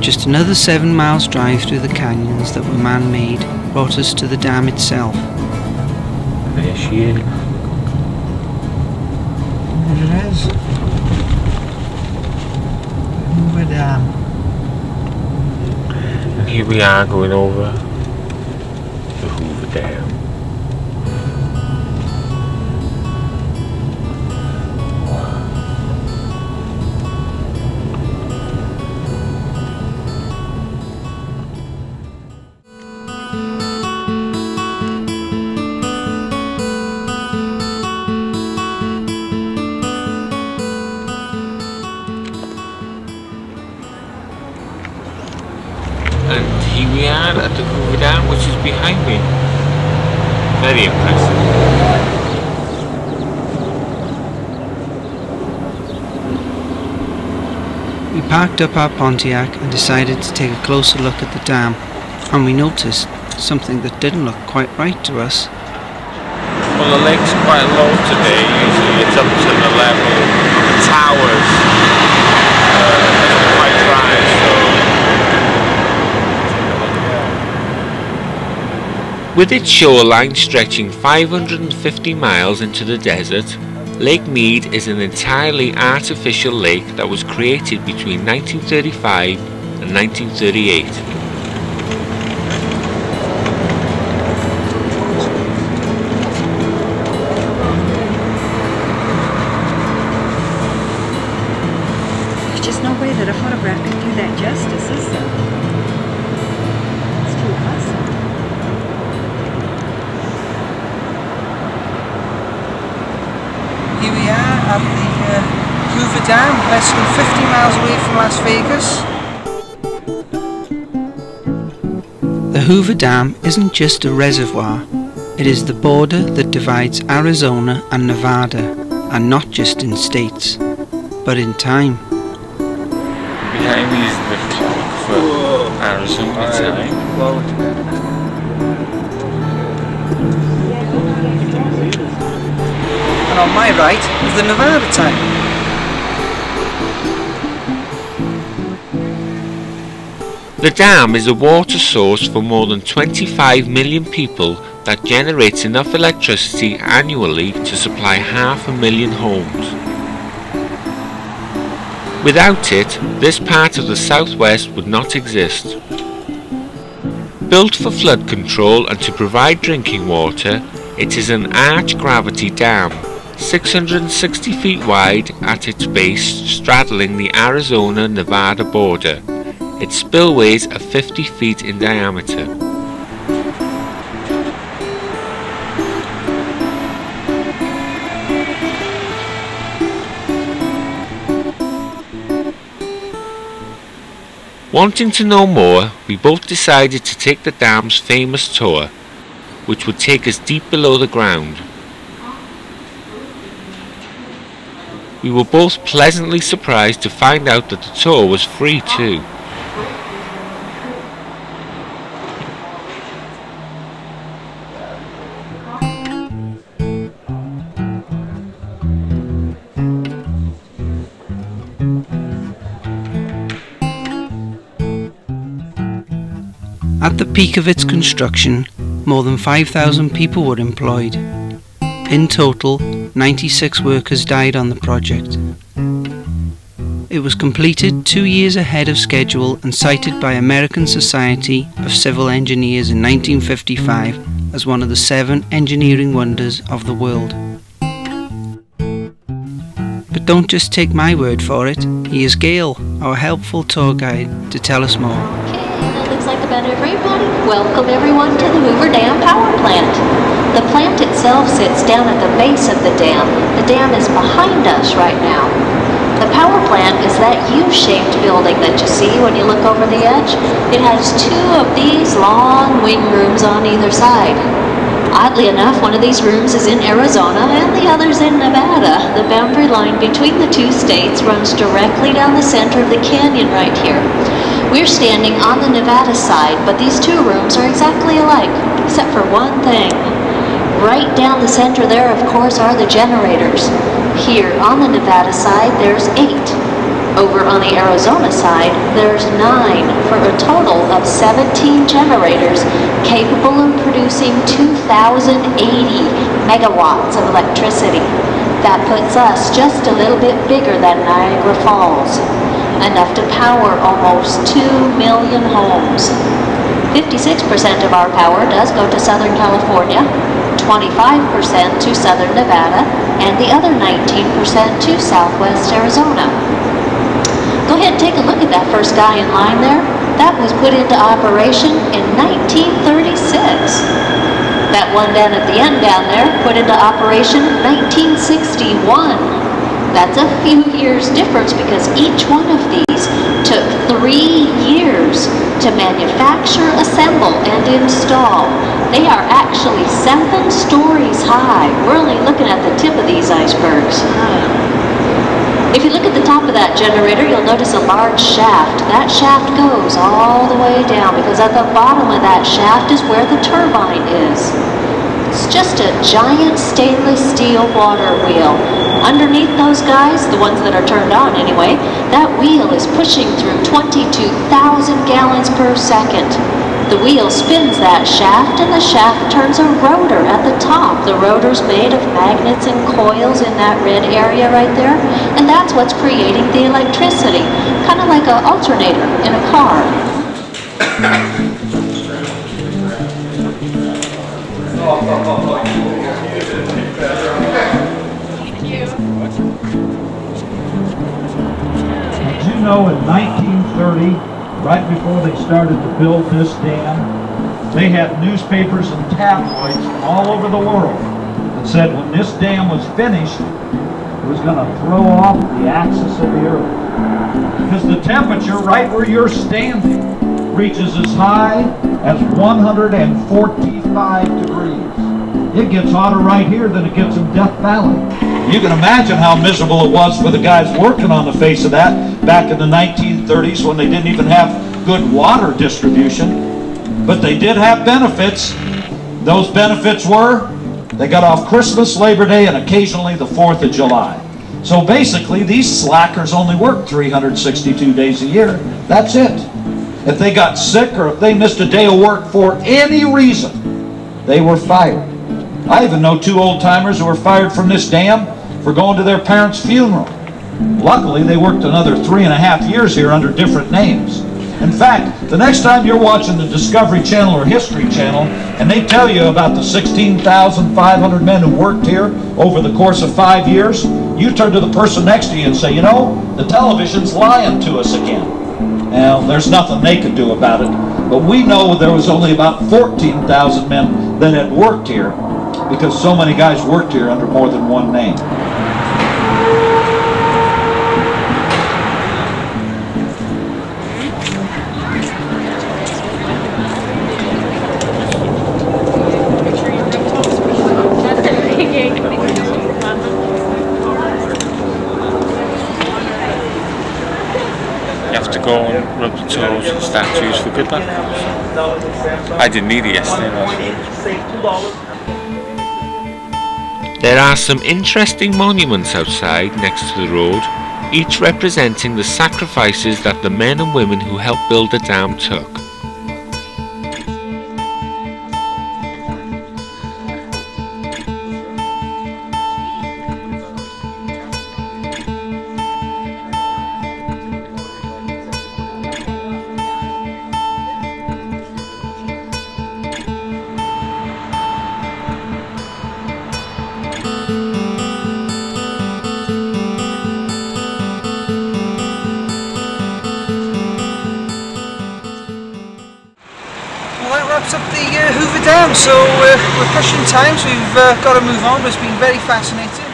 Just another 7 miles drive through the canyons that were man-made brought us to the dam itself. There she is. There it is. Hoover Dam. And here we are going over the Hoover Dam. And here we are at the Hoover Dam, which is behind me. Very impressive. We parked up our Pontiac and decided to take a closer look at the dam, and we noticed something that didn't look quite right to us. Well, the lake's quite low today. Usually it's up to the level of the towers. It's quite dry, so... With its shoreline stretching 550 miles into the desert, Lake Mead is an entirely artificial lake that was created between 1935 and 1938. There's just no way that a photograph could do that justice, is there? It's too awesome. Here we are at the Hoover Dam, less than 50 miles away from Las Vegas. The Hoover Dam isn't just a reservoir, it is the border that divides Arizona and Nevada, and not just in states, but in time. Behind me is the clock for Arizona time. And on my right is the Nevada time. The dam is a water source for more than 25 million people that generates enough electricity annually to supply 500,000 homes. Without it, this part of the southwest would not exist. Built for flood control and to provide drinking water, it is an arch gravity dam, 660 feet wide at its base, straddling the Arizona-Nevada border. Its spillways are 50 feet in diameter. Wanting to know more, we both decided to take the dam's famous tour, which would take us deep below the ground. We were both pleasantly surprised to find out that the tour was free too. At the peak of its construction, more than 5,000 people were employed. In total, 96 workers died on the project. It was completed 2 years ahead of schedule and cited by American Society of Civil Engineers in 1955 as one of the 7 engineering wonders of the world. But don't just take my word for it. Here's Gail, our helpful tour guide, to tell us more. Looks like about everybody. Welcome everyone to the Hoover Dam Power Plant. The plant itself sits down at the base of the dam. The dam is behind us right now. The power plant is that U-shaped building that you see when you look over the edge. It has 2 of these long wing rooms on either side. Oddly enough, one of these rooms is in Arizona and the other's in Nevada. The boundary line between the 2 states runs directly down the center of the canyon right here. We're standing on the Nevada side, but these 2 rooms are exactly alike, except for one thing. Right down the center there, of course, are the generators. Here on the Nevada side, there's 8. Over on the Arizona side, there's 9 for a total of 17 generators capable of producing 2,080 megawatts of electricity. That puts us just a little bit bigger than Niagara Falls, enough to power almost 2 million homes. 56% of our power does go to Southern California, 25% to Southern Nevada, and the other 19% to Southwest Arizona. Go ahead and take a look at that first guy in line there. That was put into operation in 1936. That one down at the end down there, put into operation 1961. That's a few years difference because each one of these took 3 years to manufacture, assemble, and install. They are actually 7 stories high. We're only looking at the tip of these icebergs. If you look at the top of that generator, you'll notice a large shaft. That shaft goes all the way down because at the bottom of that shaft is where the turbine is. It's just a giant stainless steel water wheel. Underneath those guys, the ones that are turned on anyway, that wheel is pushing through 22,000 gallons per second. The wheel spins that shaft and the shaft turns a rotor at the top. The rotor's made of magnets and coils in that red area right there, and that's what's creating the electricity, kind of like an alternator in a car. Did you know in 1930, right before they started to build this dam, they had newspapers and tabloids from all over the world that said when this dam was finished, it was going to throw off the axis of the earth. Because the temperature right where you're standing reaches as high as 145 degrees. It gets hotter right here than it gets in Death Valley. You can imagine how miserable it was for the guys working on the face of that back in the 1930s when they didn't even have good water distribution. But they did have benefits. Those benefits were they got off Christmas, Labor Day, and occasionally the 4th of July. So basically, these slackers only worked 362 days a year. That's it. If they got sick or if they missed a day of work for any reason, they were fired. I even know 2 old-timers who were fired from this dam for going to their parents' funeral. Luckily, they worked another 3.5 years here under different names. In fact, the next time you're watching the Discovery Channel or History Channel and they tell you about the 16,500 men who worked here over the course of 5 years, you turn to the person next to you and say, you know, the television's lying to us again. Well, there's nothing they could do about it, but we know there was only about 14,000 men that had worked here because so many guys worked here under more than one name. Go and rub the toes and statues for good luck. I didn't need it yesterday. There are some interesting monuments outside next to the road, each representing the sacrifices that the men and women who helped build the dam took. Well, that wraps up the Hoover Dam, so we're pushing time, so we've got to move on, but it's been very fascinating.